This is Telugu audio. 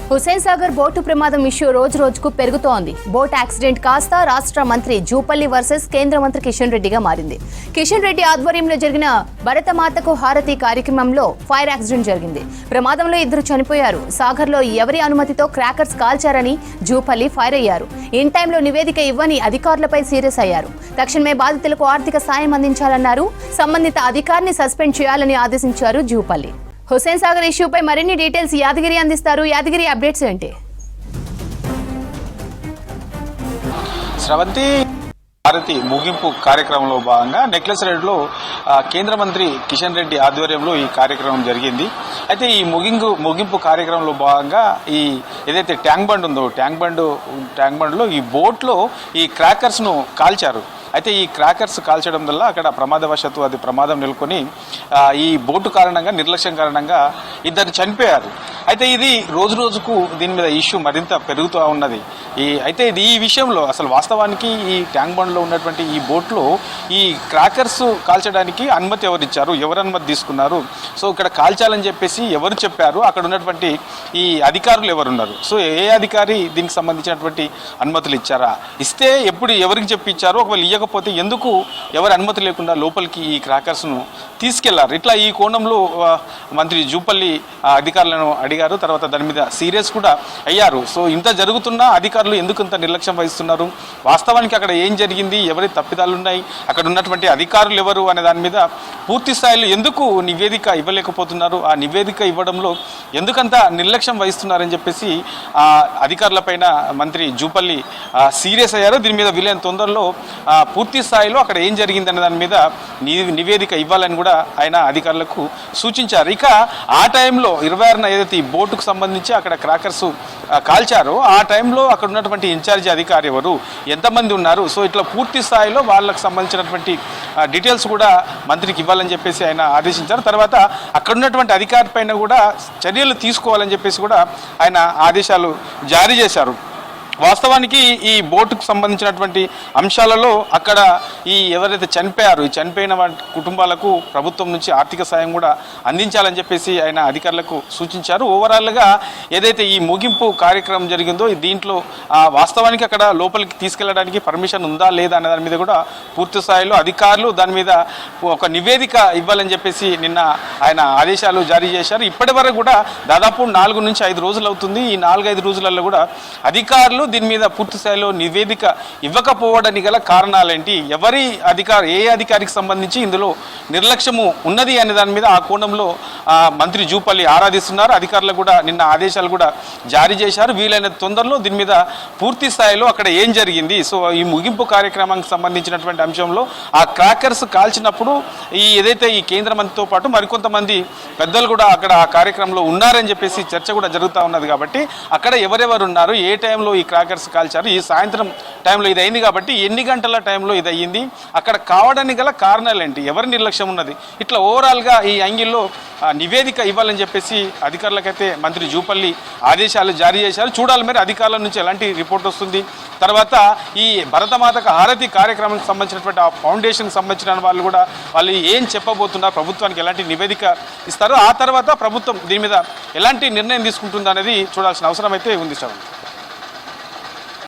హుస్సేన్ సాగర్ బోటు ప్రమాదం ఇష్యూ రోజు రోజుకు పెరుగుతోంది. బోట్ యాక్సిడెంట్ కాస్త రాష్ట్ర మంత్రి జూపల్లి వర్సెస్ కేంద్ర మంత్రి కిషన్ రెడ్డిగా మారింది. కిషన్ రెడ్డి ఆధ్వర్యంలో జరిగిన భరతమాతకు హారతి కార్యక్రమంలో ఫైర్ యాక్సిడెంట్ జరిగింది. ప్రమాదంలో 2 చనిపోయారు. సాగర్లో ఎవరి అనుమతితో క్రాకర్స్ కాల్చారని జూపల్లి ఫైర్ అయ్యారు. ఇన్ టైంలో నివేదిక ఇవ్వని అధికారులపై సీరియస్ అయ్యారు. తక్షణమే బాధితులకు ఆర్థిక సాయం అందించాలన్నారు. సంబంధిత అధికారిని సస్పెండ్ చేయాలని ఆదేశించారు జూపల్లి. హుస్సేన్ సాగర్ ఇష్యూపై మరిన్ని డీటెయిల్స్ యాదగిరి అందిస్తారు. యాదగిరి, అప్డేట్స్ ఏంటి? శ్రవంతి భారతి ముగింపు కార్యక్రమంలో భాగంగా నెక్లెస్ రోడ్లో కేంద్ర మంత్రి కిషన్ రెడ్డి ఆధ్వర్యంలో ఈ కార్యక్రమం జరిగింది. అయితే ఈ ముగింపు కార్యక్రమంలో భాగంగా ఈ ఏదైతే ట్యాంక్ బండ్ ఉందో ట్యాంక్ బండ్లో ఈ బోట్లో ఈ క్రాకర్స్ ను కాల్చారు. అయితే ఈ క్రాకర్స్ కాల్చడం వల్ల అక్కడ ప్రమాదవశాత్తు అది ప్రమాదం నెలకొని ఈ బోటు కారణంగా నిర్లక్ష్యం కారణంగా 2 చనిపోయారు. అయితే ఇది రోజు రోజుకు దీని మీద ఇష్యూ మరింత పెరుగుతూ ఉన్నది. అయితే ఈ విషయంలో అసలు వాస్తవానికి ఈ ట్యాంక్ బండ్లో ఉన్నటువంటి ఈ బోట్లో ఈ క్రాకర్స్ కాల్చడానికి అనుమతి ఎవరిచ్చారు, ఎవరు అనుమతి తీసుకున్నారు, సో ఇక్కడ కాల్చాలని చెప్పేసి ఎవరు చెప్పారు, అక్కడ ఉన్నటువంటి ఈ అధికారులు ఎవరున్నారు, సో ఏ అధికారి దీనికి సంబంధించినటువంటి అనుమతులు ఇచ్చారా, ఇస్తే ఎప్పుడు ఎవరికి చెప్పించారు, ఒకవేళ ఇవ్వకపోతే ఎందుకు ఎవరు అనుమతి లేకుండా లోపలికి ఈ క్రాకర్స్ను తీసుకెళ్లారు. ఇట్లా ఈ కోణంలో మంత్రి జూపల్లి అధికారులను అడిగారు. తర్వాత దాని మీద సీరియస్ కూడా అయ్యారు. సో ఇంత జరుగుతున్నా అధికారులు ఎందుకు ఇంత నిర్లక్ష్యం వహిస్తున్నారు, వాస్తవానికి అక్కడ ఏం జరిగింది, ఎవరి తప్పిదాలు ఉన్నాయి, అక్కడ ఉన్నటువంటి అధికారులు ఎవరు అనే దాని మీద పూర్తి స్థాయిలో ఎందుకు నివేదిక ఇవ్వలేకపోతున్నారు, ఆ నివేదిక ఇవ్వడంలో ఎందుకంత నిర్లక్ష్యం వహిస్తున్నారని చెప్పేసి అధికారులపైన మంత్రి జూపల్లి సీరియస్ అయ్యారు. దీని మీద వీలైన తొందరలో పూర్తి స్థాయిలో అక్కడ ఏం జరిగిందనే దాని మీద నివేదిక ఇవ్వాలని కూడా ఆయన అధికారులకు సూచించారు. ఇక ఆ టైంలో 26న ఏదైతే ఈ బోటుకు సంబంధించి అక్కడ క్రాకర్స్ కాల్చారో ఆ టైంలో అక్కడ ఉన్నటువంటి ఇన్ఛార్జి అధికారి ఎవరు, ఎంతమంది ఉన్నారు, సో ఇట్లా పూర్తి స్థాయిలో వాళ్ళకు సంబంధించినటువంటి డీటెయిల్స్ కూడా మంత్రికి ఇవ్వాలని చెప్పేసి ఆయన ఆదేశించారు. తర్వాత అక్కడ ఉన్నటువంటి అధికారి పైన కూడా చర్యలు తీసుకోవాలని చెప్పేసి కూడా ఆయన ఆదేశాలు జారీ చేశారు. వాస్తవానికి ఈ బోటుకు సంబంధించినటువంటి అంశాలలో అక్కడ ఎవరైతే చనిపోయారో ఈ చనిపోయిన కుటుంబాలకు ప్రభుత్వం నుంచి ఆర్థిక సాయం కూడా అందించాలని చెప్పేసి ఆయన అధికారులకు సూచించారు. ఓవరాల్గా ఏదైతే ఈ ముగింపు కార్యక్రమం జరిగిందో దీంట్లో వాస్తవానికి అక్కడ లోపలికి తీసుకెళ్లడానికి పర్మిషన్ ఉందా లేదా అనే దాని మీద కూడా పూర్తి స్థాయిలో అధికారులు దాని మీద ఒక నివేదిక ఇవ్వాలని చెప్పేసి నిన్న ఆయన ఆదేశాలు జారీ చేశారు. ఇప్పటి వరకు కూడా దాదాపు 4 నుంచి 5 రోజులు అవుతుంది. ఈ 4-5 రోజులలో కూడా అధికారులు దీని మీద పూర్తి స్థాయిలో నివేదిక ఇవ్వకపోవడానికి గల కారణాలేంటి, ఏ అధికారికి సంబంధించి ఇందులో నిర్లక్ష్యము ఉన్నది అనే దాని మీద ఆ కోణంలో మంత్రి జూపల్లి ఆరాధిస్తున్నారు. అధికారులకు కూడా నిన్న ఆదేశాలు కూడా జారీ చేశారు. వీలైన తొందరలో దీని మీద పూర్తి స్థాయిలో అక్కడ ఏం జరిగింది, సో ఈ ముగింపు కార్యక్రమానికి సంబంధించినటువంటి అంశంలో ఆ క్రాకర్స్ కాల్చినప్పుడు ఏదైతే ఈ కేంద్ర మంత్రితో పాటు మరికొంతమంది పెద్దలు కూడా అక్కడ ఆ కార్యక్రమంలో ఉన్నారని చెప్పేసి చర్చ కూడా జరుగుతూ ఉన్నది. కాబట్టి అక్కడ ఎవరెవరు ఉన్నారు, ఏ టైంలో ఈ క్రాకర్స్ కాల్చారు, ఈ సాయంత్రం టైంలో ఇది అయింది కాబట్టి ఎన్ని గంటల టైంలో ఇది అయ్యింది, అక్కడ కావడానికి గల కారణాలు ఏంటి, ఎవరి నిర్లక్ష్యం ఉన్నది, ఇట్లా ఓవరాల్గా ఈ యాంగిల్లో నివేదిక ఇవ్వాలని చెప్పేసి అధికారులకైతే మంత్రి జూపల్లి ఆదేశాలు జారీ చేశారు. చూడాలి మరి అధికారుల నుంచి ఎలాంటి రిపోర్ట్ వస్తుంది. తర్వాత ఈ భరతమాతకు హారతి కార్యక్రమానికి సంబంధించినటువంటి ఆ ఫౌండేషన్కి సంబంధించిన వాళ్ళు ఏం చెప్పబోతున్నారు, ప్రభుత్వానికి ఎలాంటి నివేదిక ఇస్తారు, ఆ తర్వాత ప్రభుత్వం దీని మీద ఎలాంటి నిర్ణయం తీసుకుంటుందనేది చూడాల్సిన అవసరం అయితే ఉంది.